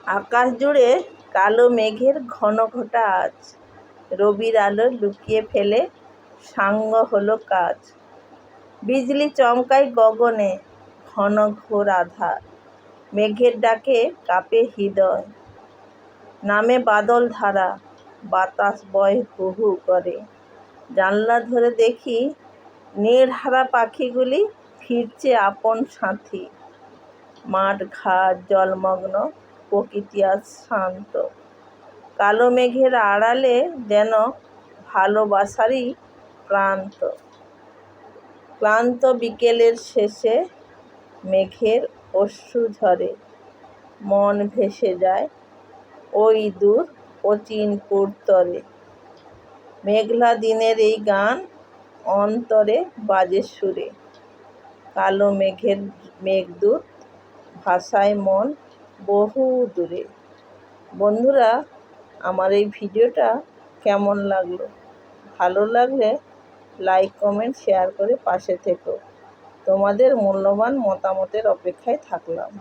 আকাশ জুড়ে কালো মেঘের ঘন ঘটা আজ, রবির আলো লুকিয়ে ফেলে সাঙ্গ হলো কাজ। বিজলি চমকায় গগনে, ঘন ঘোর আধার, মেঘের ডাকে কাঁপে হৃদয়। নামে বাদল ধারা, বাতাস বয় হু হু করে। জানলা ধরে দেখি নীড়হারা পাখিগুলি ফিরছে আপন সাথী। মাঠ ঘাট জলমগ্ন, প্রকৃতি আজ শান্ত। কালো মেঘের আড়ালে যেন ভালোবাসারই প্রান্ত। ক্লান্ত বিকেলের শেষে মেঘের অশ্রু ঝরে, মন ভেসে যায় ওই দূর অচিন পুরতরে। মেঘলা দিনের এই গান অন্তরে বাজে সুরে। কালো মেঘের মেঘদূত ভাসায় মন বহু দূরে। বন্ধুরা, আমার এই ভিডিওটা কেমন লাগলো? ভালো লাগলে লাইক কমেন্ট শেয়ার করে পাশে থেকো। তোমাদের মূল্যবান মতামতের অপেক্ষায় থাকলাম।